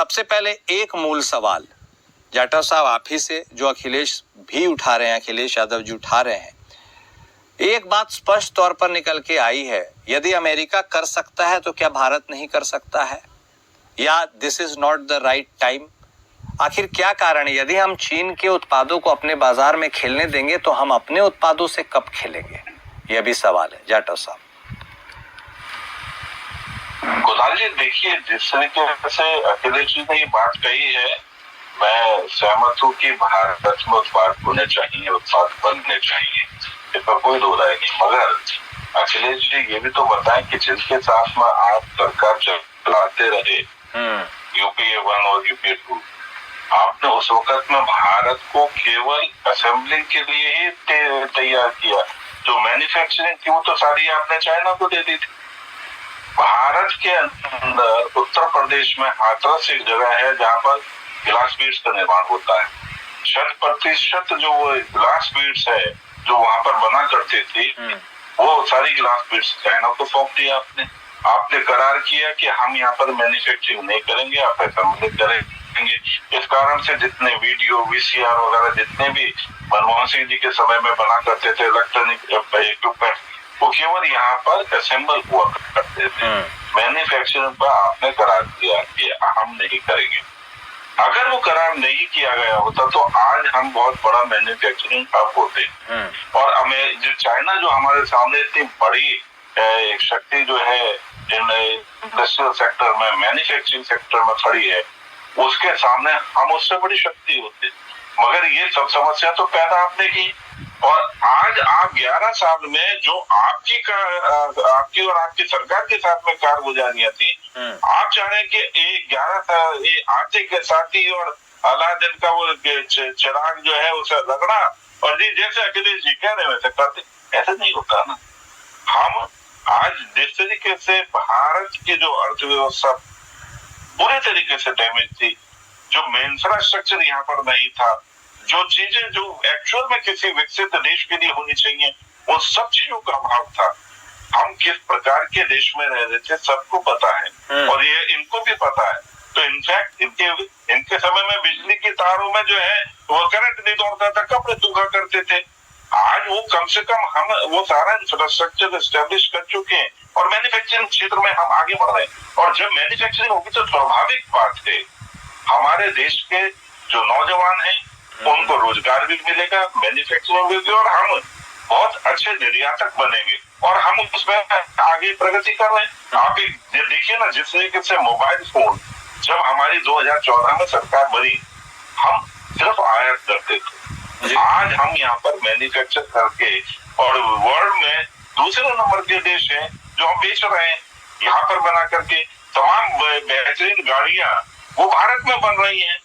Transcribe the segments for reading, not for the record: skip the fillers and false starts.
सबसे पहले एक मूल सवाल जाटव साहब आप ही से, जो अखिलेश भी उठा रहे हैं, अखिलेश यादव जी उठा रहे हैं। एक बात स्पष्ट तौर पर निकल के आई है, यदि अमेरिका कर सकता है तो क्या भारत नहीं कर सकता है, या this is not the right time? आखिर क्या कारण है? यदि हम चीन के उत्पादों को अपने बाजार में खेलने देंगे तो हम अपने उत्पादों से कब खेलेंगे, यह भी सवाल है जाटव साहब। कुणाल जी देखिए, जिस तरीके से अखिलेश जी ने ये बात कही है, मैं सहमत हूँ कि भारत में उत्पाद होने चाहिए, उत्पाद बनने चाहिए, इस पर कोई दो राय नहीं। मगर अखिलेश जी ये भी तो बताएं कि जिनके साथ में आप सरकार चलाते रहे, यूपीए 1 और यूपीए 2, आपने उस वक्त में भारत को केवल असेंबलिंग के लिए ही तैयार किया। जो मैन्युफैक्चरिंग थी वो तो सारी आपने चाइना को दे दी थी। भारत के अंदर उत्तर प्रदेश में हाथरस एक जगह है जहाँ पर ग्लास बीड्स का निर्माण होता है। 100% जो ग्लास बीड्स है जो वहाँ पर बना करते थे, वो सारी ग्लास बीड्स चाइना को सौंप दिया आपने करार किया कि हम यहाँ पर मैन्युफैक्चरिंग नहीं करेंगे, आप असेंबलिंग करेंगे। इस कारण से जितने वीडियो वीसीआर वगैरह जितने भी मनमोहन सिंह जी के समय में बना करते थे इलेक्ट्रॉनिक इक्विपमेंट, वो केवल यहाँ पर असेंबल हुआ करते थे। मैन्युफैक्चरिंग पर आपने करार दिया कि हम नहीं करेंगे। अगर वो करार नहीं किया गया होता तो आज हम बहुत बड़ा मैन्युफैक्चरिंग हब होते। और हमें जो चाइना जो हमारे सामने इतनी बड़ी एक शक्ति जो है इंडस्ट्रियल सेक्टर में, मैन्युफैक्चरिंग सेक्टर में खड़ी है, उसके सामने हम उससे बड़ी शक्ति होते। मगर ये सब समस्या तो पैदा आपने की, और आज आप 11 साल में जो आपकी और आपकी सरकार के साथ में कारगुजारियां थी, आप चाह रहे हैं कि 11 साल आर्थिक साथी और अलादीन का वो चिराग जो है उसे लगड़ा, और जी जैसे अखिलेश जी कह रहे हैं वैसे करते। ऐसा नहीं होता ना। हम आज जिस तरीके से भारत की जो अर्थव्यवस्था पूरे तरीके से डैमेज थी, जो इंफ्रास्ट्रक्चर यहाँ पर नहीं था, जो चीजें जो एक्चुअल में किसी विकसित देश के लिए होनी चाहिए, वो सब चीजों का अभाव था। हम किस प्रकार के देश में रह रहे थे सबको पता है, और ये इनको भी पता है। तो इनफैक्ट इनके समय में बिजली की तारों में जो है वो करंट नहीं दौड़ता था, कपड़े सूखा करते थे। आज वो कम से कम हम वो सारा इंफ्रास्ट्रक्चर एस्टेब्लिश कर चुके हैं, और मैन्युफैक्चरिंग क्षेत्र में हम आगे बढ़ रहे हैं। और जब मैन्युफैक्चरिंग होगी तो स्वाभाविक बात है हमारे देश के जो नौजवान हैं उनको रोजगार भी मिलेगा, मैन्युफैक्चरिंग होगी, और हम बहुत अच्छे निर्यातक बनेंगे, और हम उसमें आगे प्रगति कर रहे हैं। आप देखिए ना, जिस तरीके से मोबाइल फोन जब हमारी 2014 में सरकार बनी, हम सिर्फ आयात करते थे। आज हम यहाँ पर मैन्युफैक्चर करके और वर्ल्ड में दूसरे नंबर के देश हैं जो हम बेच रहे हैं, यहाँ पर बना करके तमाम बेहतरीन गाड़ियां वो भारत में बन रही हैं।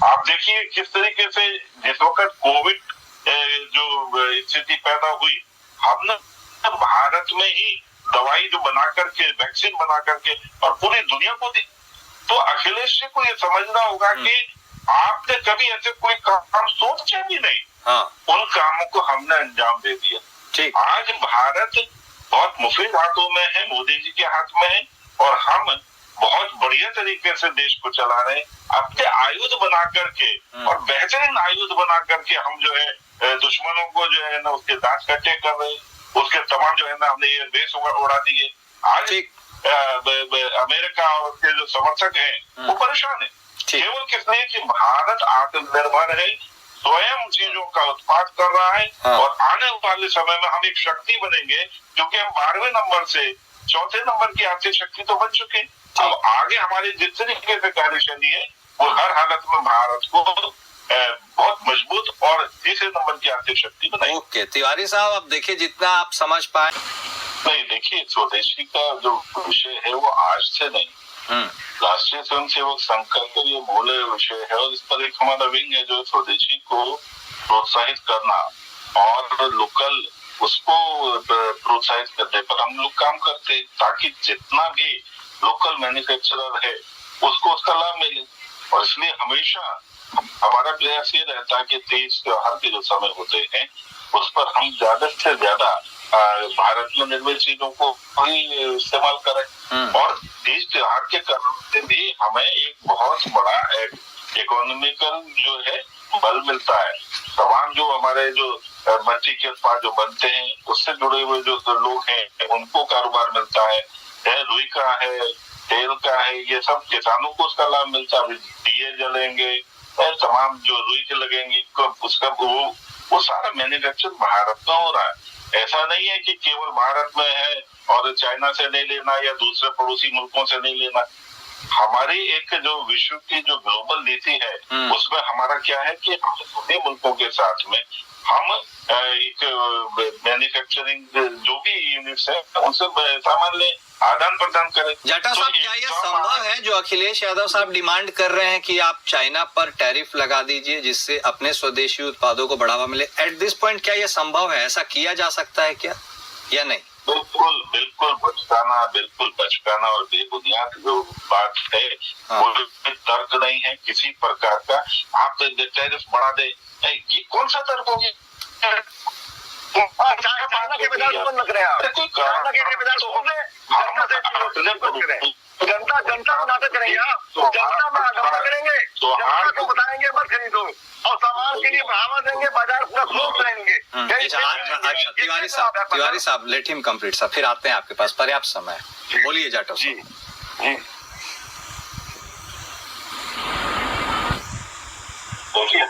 आप देखिए किस तरीके से जिस वक्त कोविड जो स्थिति पैदा हुई, हमने भारत में ही दवाई जो बना करके, वैक्सीन बना करके और पूरी दुनिया को दी। तो अखिलेश जी को ये समझना होगा कि आपने कभी ऐसे कोई काम सोचा भी नहीं, उन कामों को हमने अंजाम दे दिया। आज भारत बहुत मुफीद हाथों में है, मोदी जी के हाथ में है, और हम बहुत बढ़िया तरीके से देश को चला रहे हैं। अपने आयुध बना करके और बेहतरीन आयुध बना करके हम जो है दुश्मनों को जो है ना उसके दांत कट्टे कर रहे हैं, उसके तमाम जो है ना हमने ये देश उड़ा दिए। आज अमेरिका और उसके जो समर्थक हैं वो परेशान है, केवल किसलिए कि भारत आत्मनिर्भर है, स्वयं चीजों का उत्पाद कर रहा है, और आने वाले समय में हम एक शक्ति बनेंगे, क्योंकि हम 12वें नंबर से 4थे नंबर की आर्थिक शक्ति तो बन चुके हैं। अब आगे हमारी जिस तरीके से कार्यशैली है वो हर हालत में भारत को बहुत मजबूत और तीसरे नंबर की आर्थिक शक्ति बनाएगी। ओके तिवारी साहब, अब देखिए जितना आप समझ पाए। नहीं, देखिए स्वदेशी का जो विषय है वो आज से नहीं, राष्ट्रीय स्वयंसेवक संघ का तो ये मूल विषय है, और इस पर एक हमारा विंग है जो स्वदेशी को प्रोत्साहित करना और लोकल उसको प्रोत्साहित करने पर हम लोग काम करते, ताकि जितना भी लोकल मैन्युफैक्चरर है उसको उसका लाभ मिले। और इसलिए हमेशा हमारा प्रयास ये रहता है कि तीज त्योहार के जो समय होते हैं उस पर हम ज्यादा से ज्यादा भारत में निर्मित चीजों को ही इस्तेमाल करें। और तीज त्योहार के कारण से भी हमें एक बहुत बड़ा इकोनॉमिकल जो है बल मिलता है। तमाम जो हमारे जो मिट्टी के उत्पाद जो बनते हैं उससे जुड़े हुए जो लोग हैं उनको कारोबार मिलता है, रुई का है, तेल का है, ये सब किसानों को उसका लाभ मिलता है। दिए जलेंगे, तमाम जो रुई के लगेंगे उसका वो सारा मैन्युफैक्चर भारत में हो रहा है। ऐसा नहीं है कि केवल भारत में है और चाइना से नहीं लेना या दूसरे पड़ोसी मुल्कों से नहीं लेना। हमारी एक जो विश्व की जो ग्लोबल नीति है उसमें हमारा क्या है कि हम सभी मुल्कों के साथ में हम एक मैन्युफैक्चरिंग जो भी यूनिट्स है उनसे सामान ले, आदान प्रदान करें। जाटव साहब, क्या यह संभव है जो अखिलेश यादव साहब डिमांड कर रहे हैं कि आप चाइना पर टैरिफ लगा दीजिए जिससे अपने स्वदेशी उत्पादों को बढ़ावा मिले? एट दिस पॉइंट क्या यह संभव है? ऐसा किया जा सकता है क्या या नहीं? बिल्कुल बचकाना और बेबुनियाद जो बात है वो तर्क नहीं है किसी प्रकार का। आप टैरिफ बढ़ा दे, ये कौन सा तर्क हो गया? चाइना के विधान बंद कर रहे हैं, चाइना के विधान जनता को नाटक करेंगे, जनता में आगमन करेंगे, जनता को बताएंगे मत खरीदो और सामान के लिए बढ़ावा देंगे, बाजार पूरा क्लोज करेंगे। अच्छा, तिवारी साहब लेट हिम कंप्लीट साहब, फिर आते हैं आपके पास, पर्याप्त समय। बोलिए जाटव साहब। देखिए,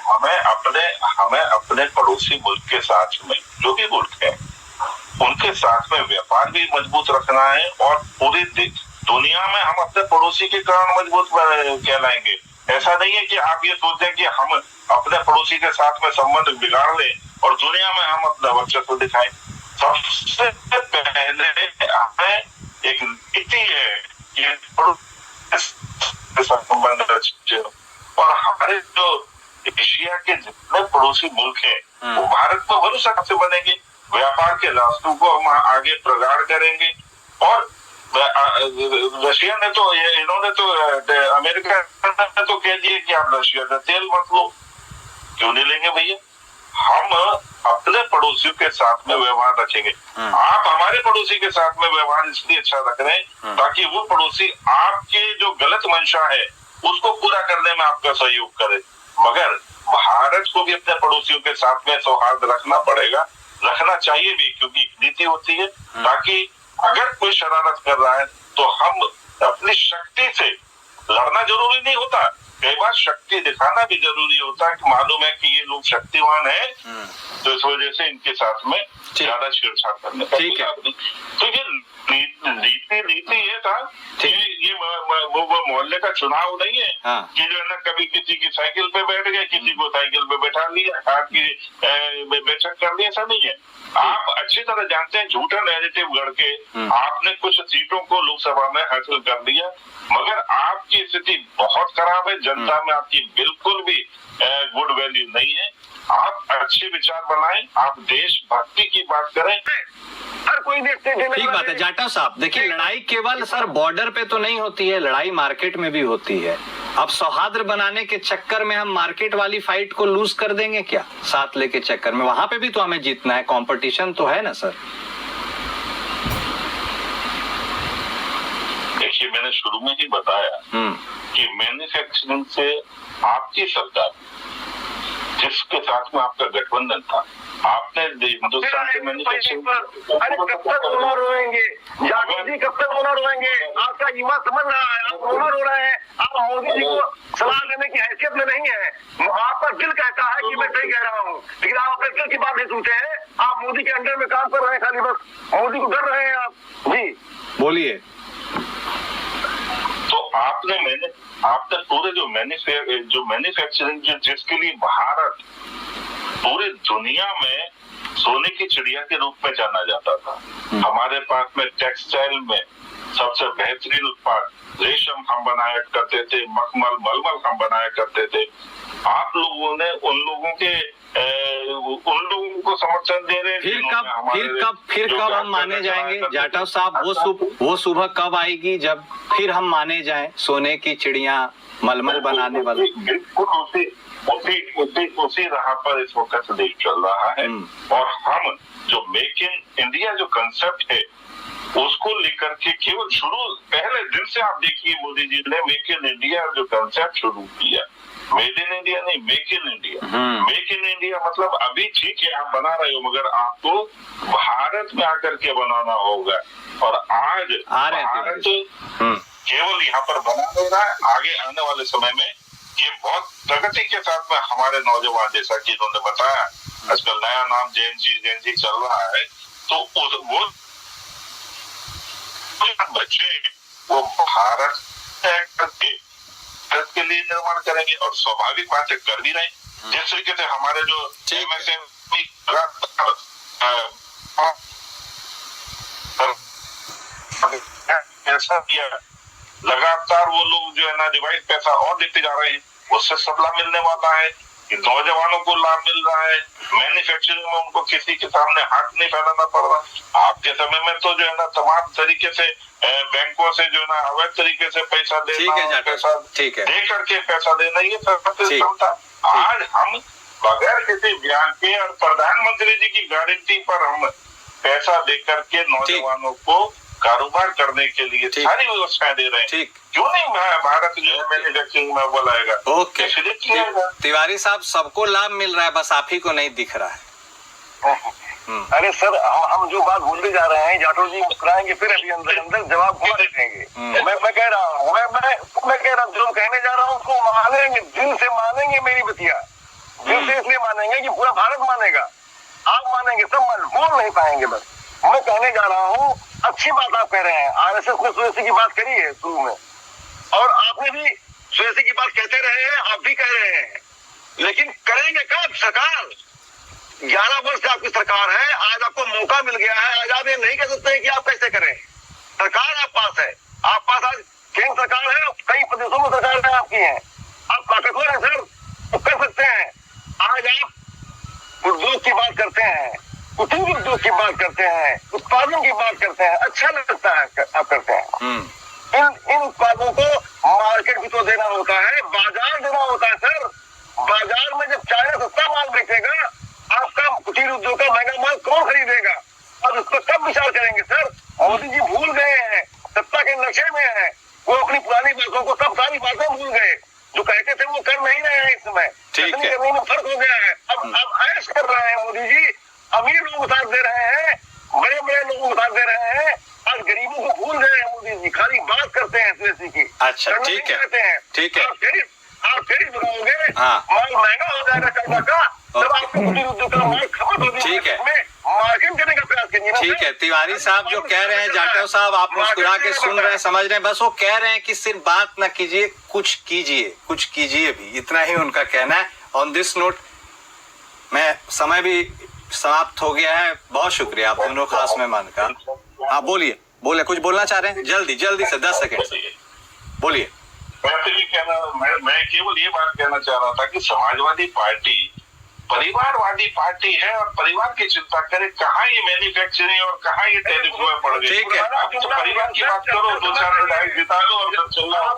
हमें अपने पड़ोसी मुल्क के साथ में जो भी मुल्क है उनके साथ में व्यापार भी मजबूत रखना है और पूरी दुनिया में हम अपने पड़ोसी के कारण मजबूत कहलाएंगे। ऐसा नहीं है कि आप ये सोचें कि हम अपने पड़ोसी के साथ में संबंध बिगाड़ लें और दुनिया में हम अपना वर्चस्व दिखाएं। सबसे पहले हमें एक नीति है कि संबंध और हमारे जो एशिया के जितने पड़ोसी मुल्क हैं वो भारत को भरोसा से बनेंगे, व्यापार के रास्तों को हम आगे प्रगाढ़ करेंगे। और रशिया ने तो इन्होंने तो अमेरिका ने तो कह दिया कि आप रशिया का तेल मत लो। क्यों नहीं लेंगे भैया? हम अपने पड़ोसियों के साथ में व्यवहार रखेंगे। आप हमारे पड़ोसी के साथ में व्यवहार इसलिए अच्छा रख रहे हैं ताकि वो पड़ोसी आपके जो गलत मंशा है उसको पूरा करने में आपका सहयोग करे। मगर भारत को भी अपने पड़ोसियों के साथ में सौहार्द रखना पड़ेगा, रखना चाहिए भी, क्योंकि नीति होती है ताकि अगर कोई शरारत कर रहा है तो हम अपनी शक्ति से लड़ना जरूरी नहीं होता, कई बार शक्ति दिखाना भी जरूरी होता है कि मालूम है कि ये लोग शक्तिवान है तो इस वजह से इनके साथ में ज्यादा छेड़छाड़ करने का। तो ये नीति ये था ये वो मोहल्ले का चुनाव नहीं है कि जो है ना कभी किसी की साइकिल पे बैठ गए, किसी को साइकिल पे बैठा लिया, आपकी बेचक कर दी, ऐसा नहीं है। आप अच्छी तरह जानते हैं झूठा नैरेटिव गढ़ के आपने कुछ सीटों को लोकसभा में हासिल कर लिया, मगर आपकी स्थिति बहुत खराब है, जनता में आपकी बिल्कुल भी गुड वैल्यू नहीं है। आप अच्छे विचार बनाएं, आप देशभक्ति की बात करें। हर कोई ठीक बात है जाटव साहब। देखिए, लड़ाई केवल सर बॉर्डर पे तो नहीं होती है, लड़ाई मार्केट में भी होती है। अब सौहार्द बनाने के चक्कर में हम मार्केट वाली फाइट को लूज कर देंगे क्या? साथ लेके चक्कर में वहां पे भी तो हमें जीतना है, कंपटीशन तो है ना सर। देखिए, मैंने शुरू में ही बताया कि मैन्युफैक्चरिंग से आपकी सरकार जिसके साथ में आपका गठबंधन था, आपने हिंदुस्तान से मैन्युफैक्चरिंग कब तक ओनर रोएंगे? जाटव जी कब तक ओनर रोएंगे? आपका युवा समझ रहा है, आप ओनर हो रहे हैं, आप मोदी जी को सलाह देने की हैसियत में नहीं है। आपका दिल कहता है कि मैं सही कह रहा हूँ, लेकिन आप अपने दिल की बात नहीं सुनते हैं। आप मोदी के अंडर में काम कर रहे हैं, खाली बस मोदी को डर रहे हैं आप। जी बोलिए। तो आपने पूरे जो मैन्युफैक्चरिंग जिसके लिए भारत पूरी दुनिया में सोने की चिड़िया के रूप में जाना जाता था, हमारे पास में टेक्सटाइल में सबसे बेहतरीन उत्पाद रेशम हम बनाया करते थे, मखमल मलमल हम बनाया करते थे, आप लोगों ने उन लोगों को समर्थन दे रहे हैं। फिर कब हम माने जाएंगे जाटव साहब? वो सुबह कब आएगी जब फिर हम माने जाएं सोने की चिड़िया मलमल बनाने वाले? बिल्कुल उसी राह पर इस वक्त देश चल रहा है। और हम जो मेक इन इंडिया जो कंसेप्ट है उसको लेकर के केवल पहले दिन से आप देखिए मोदी जी ने मेक इन इंडिया जो कंसेप्ट शुरू किया, मेड इन इंडिया नहीं, make in India. Make in India मतलब अभी ठीक है आप बना रहे हो, मगर आपको भारत में आकर के बनाना होगा। और आज भारत केवल यहाँ पर बना नहीं रहा है, आगे आने वाले समय में ये बहुत प्रगति के साथ में हमारे नौजवान, जैसा कि इन्होंने बताया, आजकल नया नाम जेन जी चल रहा है, तो वो बच्चे वो भारत के लिए निर्माण करेंगे। और स्वाभाविक बात है कर भी रहे, जिस तरीके से हमारे जो MSME पैसा दिया, लगातार वो लोग जो है ना डिवाइस पैसा और देते जा रहे हैं, उससे सब लाभ मिलने वाला है। नौजवानों को लाभ मिल रहा है, मैन्युफैक्चरिंग में उनको किसी के सामने हाथ नहीं फैलाना पड़ रहा। आपके समय में तो जो है ना तमाम तरीके से बैंकों से जो है ना अवैध तरीके से पैसा देना, पैसा दे करके पैसा देना, ये सब था। आज हम बगैर किसी बयान के और प्रधानमंत्री जी की गारंटी पर हम पैसा दे करके नौजवानों को कारोबार करने के लिए सारी व्यवस्थाएं दे रहे हैं। क्यों नहीं भारत जो है मैन्युफैक्चरिंग में बोलाएगा? ओके तिवारी साहब, सबको लाभ मिल रहा है, बस आप ही को नहीं दिख रहा है। अरे सर, हम जो बात बोलते जा रहे हैं, जाटव जी मुस्कुराएंगे फिर अभी अंदर जवाब घुमा देंगे। मैं कह रहा हूँ, मैं कह रहा हूँ, जो कहने जा रहा हूँ उसको मानेंगे, दिल से मानेंगे मेरी बतिया, दिल से इसलिए मानेंगे कि पूरा भारत मानेगा, आप मानेंगे, सब बोल नहीं पाएंगे। बस मैं कहने जा रहा हूँ, अच्छी बात आप कह रहे हैं, RSS ने स्वदेशी की बात करी है शुरू में, और आपने भी स्वदेशी की बात कहते रहे हैं, आप भी कह रहे हैं, लेकिन करेंगे कब? सरकार 11 वर्ष से आपकी सरकार है, आज आपको मौका मिल गया है, आज आप ये नहीं कह सकते कि आप कैसे करें। सरकार आप पास है, आप पास आज केंद्र सरकार है, कई प्रदेशों में सरकार आपकी है, आप ताकतवर है सर, तो कर सकते हैं। आज आप उद्योग की बात करते हैं, कुटीर उद्योग की बात करते हैं, उत्पादन की बात करते हैं, अच्छा लगता है आप करते हैं। इन उत्पादों को मार्केट भी तो देना होता है, बाजार देना होता है सर। बाजार में जब चाइना सस्ता माल बेचेगा, आपका कुटीर उद्योग का महंगा माल कौन खरीदेगा? अब इस पर कब विचार करेंगे सर? मोदी जी भूल गए हैं, सत्ता के नशे में है, वो अपनी पुरानी बातों को, सब सारी बातें भूल गए, जो कहते थे वो कर नहीं रहे हैं। इस समय करने में फर्क हो गया है। अब ऐश कर रहे हैं मोदी जी, अमीर लोग साथ दे रहे हैं, बड़े बड़े लोग साथ दे रहे हैं, आज गरीबों को भूल गए हैं मोदी जी, खाली बात करते हैं स्वदेशी की। अच्छा ठीक है आप फिर बनाओगे, माल महंगा हो जाएगा चाइना का, तब आपको कुटीर उद्योग का माल खपत होगी, ठीक है, मार्केट करने का प्रयास करिए। ठीक है, तिवारी साहब जो कह रहे हैं, जाटव साहब आप मुस्कुरा के सुन रहे हैं, समझ रहे हैं, बस वो कह रहे हैं कि सिर्फ बात ना कीजिए, कुछ कीजिए भी, इतना ही उनका कहना है। ऑन दिस नोट मैं समय भी समाप्त हो गया है, बहुत शुक्रिया आप दोनों खास मेहमान का। हाँ बोलिए, कुछ बोलना चाह रहे हैं? जल्दी से 10 सेकंड से बोलिए। मैं केवल ये बात कहना चाह रहा था कि समाजवादी पार्टी परिवारवादी पार्टी है, और परिवार की चिंता करे, कहाँ ये मैन्युफैक्चरिंग और कहाँ ये टेलीफोन में पड़ गई। ठीक है, आप तो परिवार की बात करो, 2-4 विधायक जिता लो और सब चल रहा।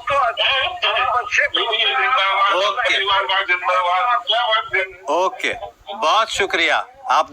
ओके, बहुत शुक्रिया आप